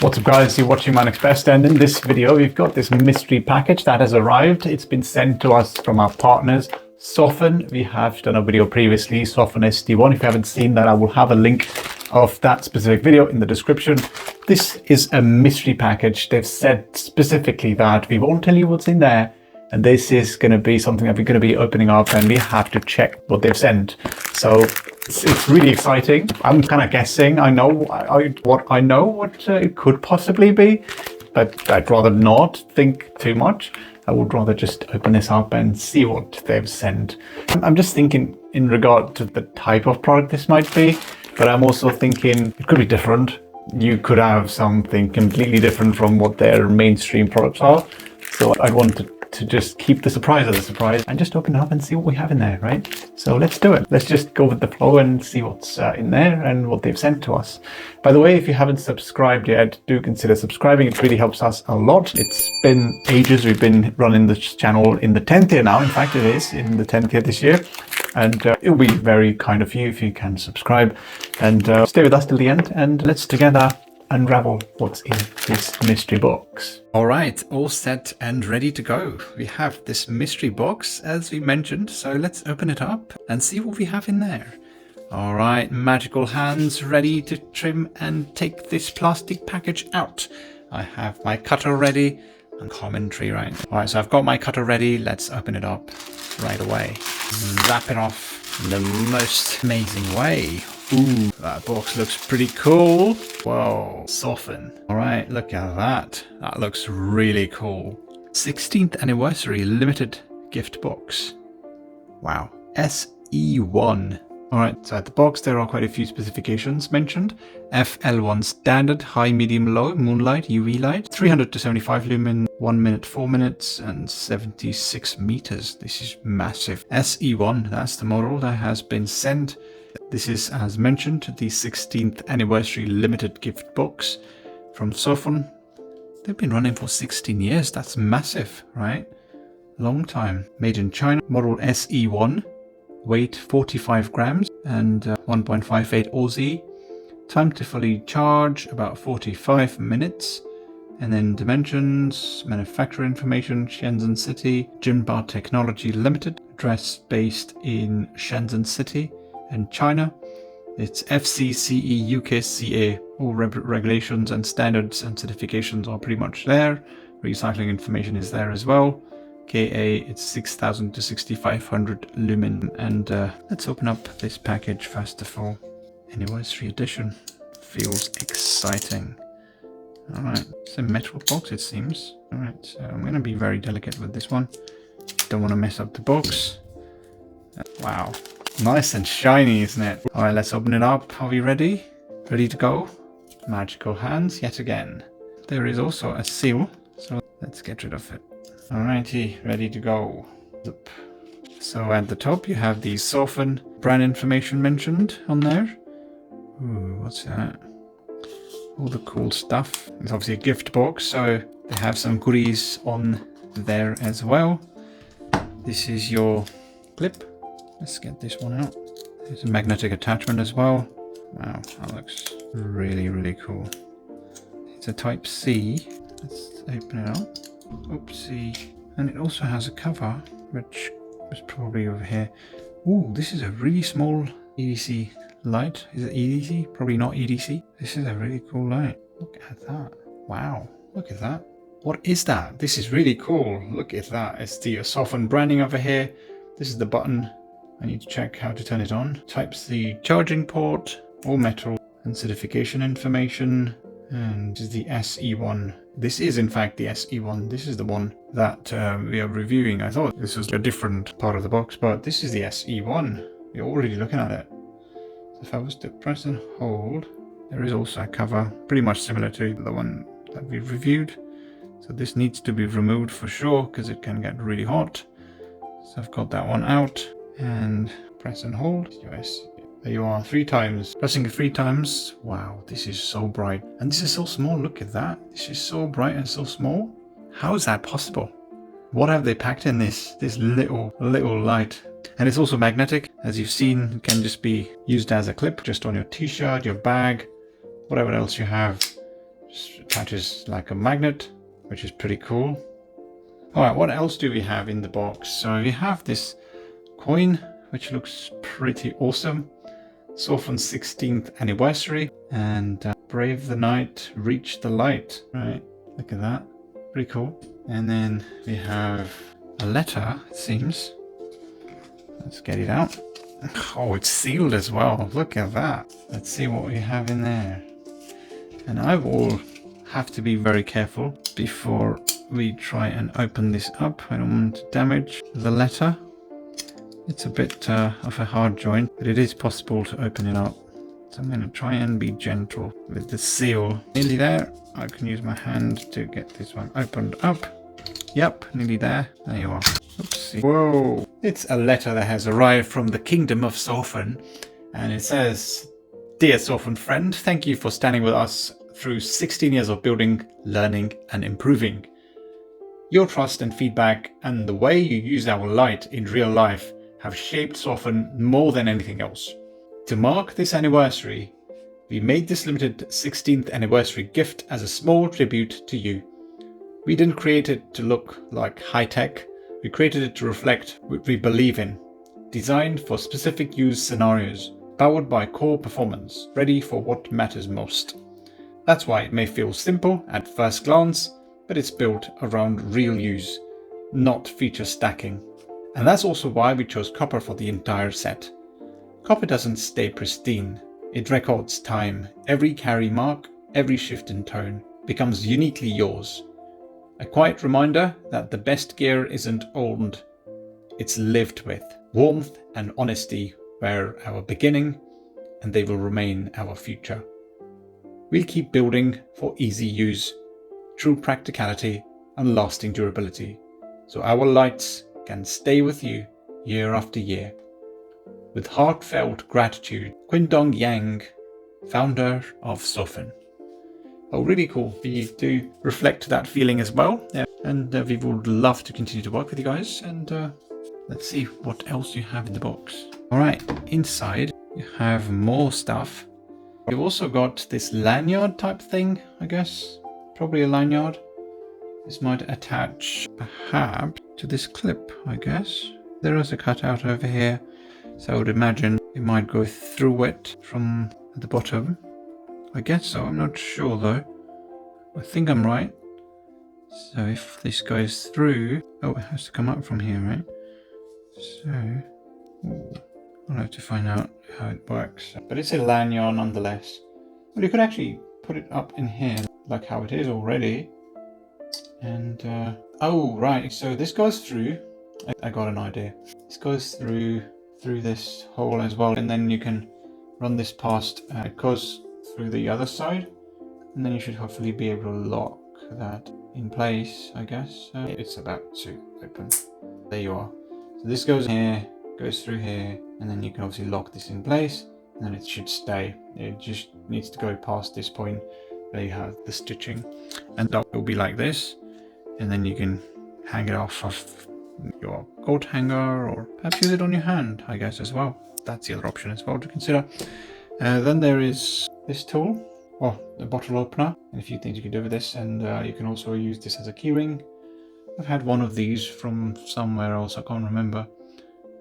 What's up guys, you're watching My Next Best, and in this video we've got this mystery package that has arrived. It's been sent to us from our partners Sofirn. We have done a video previously, Sofirn SE1. If you haven't seen that, I will have a link of that specific video in the description. This is a mystery package. They've said specifically that we won't tell you what's in there, and this is going to be something that we're going to be opening up and we have to check what they've sent. So it's really exciting. I'm kind of guessing. I know what it could possibly be, but I'd rather not think too much. I would rather just open this up and see what they've sent. I'm just thinking in regard to the type of product this might be, but I'm also thinking it could be different. You could have something completely different from what their mainstream products are. So I want to just keep the surprise as a surprise and just open it up and see what we have in there, right? So let's do it. Let's just go with the flow and see what's in there and what they've sent to us. By the way, if you haven't subscribed yet, do consider subscribing. It really helps us a lot. It's been ages. We've been running this channel in the 10th year now. In fact, it is in the 10th year this year. And it'll be very kind of you if you can subscribe and stay with us till the end, and let's together unravel what's in this mystery box. All right, all set and ready to go. We have this mystery box as we mentioned, so let's open it up and see what we have in there. All right, magical hands ready to trim and take this plastic package out. I have my cutter ready and commentary, right? All right, so I've got my cutter ready. Let's open it up right away. Wrap it off in the most amazing way. Ooh, that box looks pretty cool. Whoa, Sofirn. All right, look at that. That looks really cool. 16th anniversary limited gift box. Wow, SE1. All right, so at the box there are quite a few specifications mentioned. FL1 standard, high, medium, low, moonlight, UV light, 300 to 75 lumen, 1 minute, 4 minutes, and 76 meters. This is massive. SE1, that's the model that has been sent. This is, as mentioned, the 16th anniversary limited gift box from Sofirn. They've been running for 16 years. That's massive, right? Long time. Made in China. Model SE1. Weight 45 grams and 1.58 Aussie. Time to fully charge about 45 minutes. And then dimensions, manufacturer information, Shenzhen City, Jinba Technology Limited. Address based in Shenzhen City in China. It's FCCE UKCA. All regulations and standards and certifications are pretty much there. Recycling information is there as well. KA, it's 6000 to 6500 lumen. And let's open up this package first of all. Anniversary edition. Feels exciting. Alright, it's a metal box it seems. Alright, so I'm going to be very delicate with this one. Don't want to mess up the box. Wow. Nice and shiny, isn't it? Alright, let's open it up. Are we ready? Ready to go? Magical hands yet again. There is also a seal, so let's get rid of it. Alrighty, ready to go. So at the top you have the Sofirn brand information mentioned on there. Ooh, what's that? All the cool stuff. It's obviously a gift box, so they have some goodies on there as well. This is your clip. Let's get this one out. There's a magnetic attachment as well. Wow, that looks really, really cool. It's a Type C. Let's open it up. Oopsie. And it also has a cover, which was probably over here. Ooh, this is a really small EDC light. Is it EDC? Probably not EDC. This is a really cool light. Look at that. Wow, look at that. What is that? This is really cool. Look at that. It's the Sofirn branding over here. This is the button. I need to check how to turn it on. Type C charging port, all metal, and certification information. And this is the SE1. This is in fact the SE1. This is the one that we are reviewing. I thought this was a different part of the box, but this is the SE1. We're already looking at it. So if I was to press and hold, there is also a cover, pretty much similar to the one that we reviewed. So this needs to be removed for sure, because it can get really hot. So I've got that one out. And press and hold. Yes, there you are, 3 times. Pressing it 3 times. Wow, this is so bright. And this is so small. Look at that. This is so bright and so small. How is that possible? What have they packed in this little light? And it's also magnetic. As you've seen, it can just be used as a clip just on your t-shirt, your bag, whatever else you have. Just attaches like a magnet, which is pretty cool. Alright, what else do we have in the box? So we have this coin, which looks pretty awesome. Sofirn 16th anniversary, and brave the night, reach the light. Right, look at that, pretty cool. And then we have a letter, it seems. Let's get it out. Oh, it's sealed as well. Look at that. Let's see what we have in there. And I will have to be very careful before we try and open this up. I don't want to damage the letter. It's a bit of a hard joint, but it is possible to open it up. So I'm going to try and be gentle with the seal. Nearly there. I can use my hand to get this one opened up. Yep, nearly there. There you are. Oopsie. Whoa. It's a letter that has arrived from the Kingdom of Sofirn. And it says, "Dear Sofirn friend, thank you for standing with us through 16 years of building, learning and improving. Your trust and feedback and the way you use our light in real life have shaped Sofirn more than anything else. To mark this anniversary, we made this limited 16th anniversary gift as a small tribute to you. We didn't create it to look like high-tech, we created it to reflect what we believe in. Designed for specific use scenarios, powered by core performance, ready for what matters most. That's why it may feel simple at first glance, but it's built around real use, not feature stacking. And that's also why we chose copper for the entire set. Copper doesn't stay pristine, it records time. Every carry mark, every shift in tone becomes uniquely yours. A quiet reminder that the best gear isn't owned, it's lived with. Warmth and honesty were our beginning, and they will remain our future. We'll keep building for easy use, true practicality and lasting durability, so our lights can stay with you year after year. With heartfelt gratitude, Quindong Yang, founder of Sofirn." Oh, really cool. We do reflect that feeling as well. Yeah. And we would love to continue to work with you guys. And let's see what else you have in the box. All right, inside you have more stuff. You've also got this lanyard type thing, I guess. Probably a lanyard. This might attach perhaps to this clip, I guess. There is a cutout over here. So I would imagine it might go through it from the bottom. I guess so, I'm not sure though. I think I'm right. So if this goes through, oh, it has to come up from here, right? So, I'll have to find out how it works. But it's a lanyard nonetheless. But you could actually put it up in here, like how it is already. And, oh, right, so this goes through. I got an idea. This goes through this hole as well, and then you can run this past. It goes through the other side, and then you should hopefully be able to lock that in place, I guess. It's about to open. There you are. So this goes here, goes through here, and then you can obviously lock this in place, and then it should stay. It just needs to go past this point where you have the stitching, and that will be like this, and then you can hang it off of your coat hanger, or perhaps use it on your hand, I guess, as well. That's the other option as well to consider. Then there is this tool, or the bottle opener, and a few things you can do with this, and you can also use this as a keyring. I've had one of these from somewhere else, I can't remember,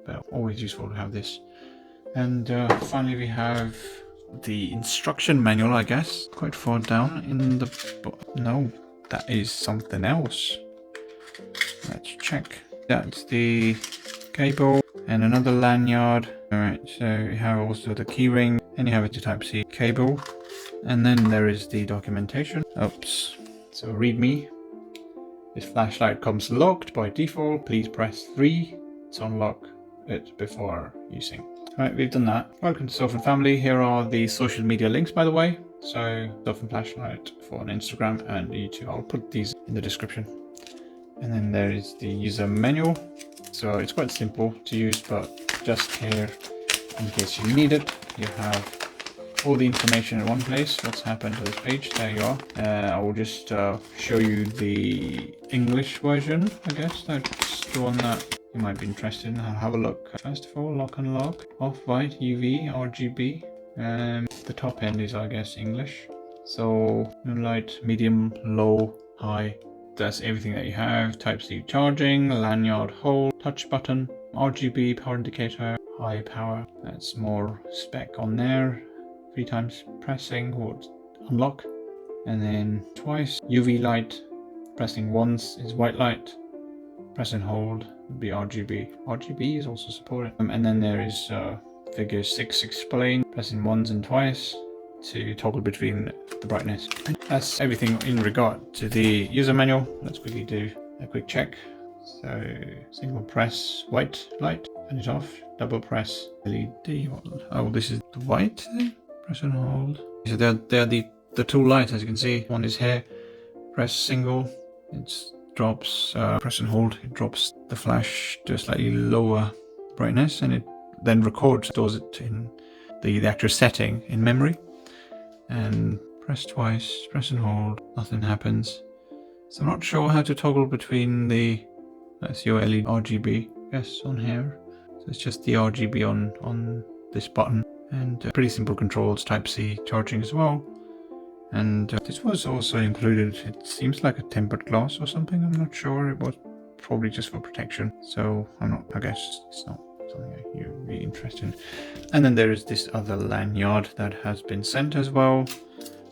but always useful to have this. And finally we have the instruction manual, I guess, quite far down in the... No, that is something else. Let's check. That's the cable and another lanyard. Alright, so you have also the keyring, and you have a Type-C cable, and then there is the documentation. Oops. So readme. This flashlight comes locked by default. Please press 3 to unlock it before using. Alright, we've done that. Welcome to Sofirn family. Here are the social media links, by the way. So Sofirn flashlight for an Instagram and YouTube. I'll put these in the description. And then there is the user manual. So it's quite simple to use, but just here in case you need it, you have all the information in one place. What's happened to this page? There you are. I will just show you the English version, I guess. That's the one that you might be interested in. I'll have a look. First of all, lock and lock, off-white, UV, RGB. The top end is, I guess, English. So light, medium, low, high. That's everything that you have. Type-C charging, lanyard hole, touch button, RGB power indicator, high power. That's more spec on there. 3 times pressing would unlock, and then twice UV light. Pressing once is white light. Press and hold would be RGB. RGB is also supported. And then there is figure 6 explain. Pressing once and twice to toggle between the brightness. That's everything in regard to the user manual. Let's quickly do a quick check. So single press white light, turn it off. Double press LED. Oh, this is the white thing. Press and hold. So they're the 2 lights, as you can see. One is here. Press single. It drops. Press and hold. It drops the flash to a slightly lower brightness, and it then records, stores it in the actual setting in memory. And press twice, press and hold, nothing happens. So I'm not sure how to toggle between that's your LED RGB, yes, on here. So it's just the RGB on this button. And pretty simple controls, Type-C charging as well. And this was also included, it seems like a tempered glass or something, I'm not sure. It was probably just for protection. So I guess it's not something you'd be interested in. And then there is this other lanyard that has been sent as well,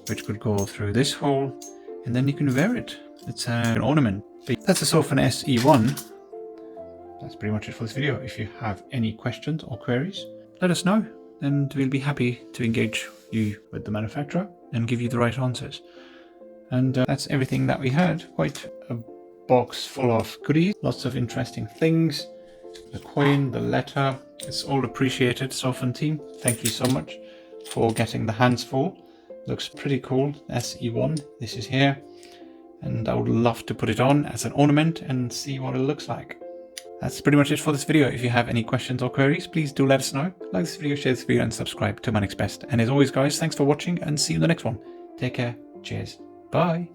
which could go through this hole, and then you can wear it. It's an ornament. That's a Sofirn SE1. That's pretty much it for this video. If you have any questions or queries, let us know, and we'll be happy to engage you with the manufacturer and give you the right answers. And that's everything that we had. Quite a box full of goodies, lots of interesting things. The coin, the letter, it's all appreciated, Sofirn team. Thank you so much for getting the hands full. Looks pretty cool, SE1, this is here. And I would love to put it on as an ornament and see what it looks like. That's pretty much it for this video. If you have any questions or queries, please do let us know. Like this video, share this video, and subscribe to My Next Best. And as always, guys, thanks for watching, and see you in the next one. Take care, cheers, bye.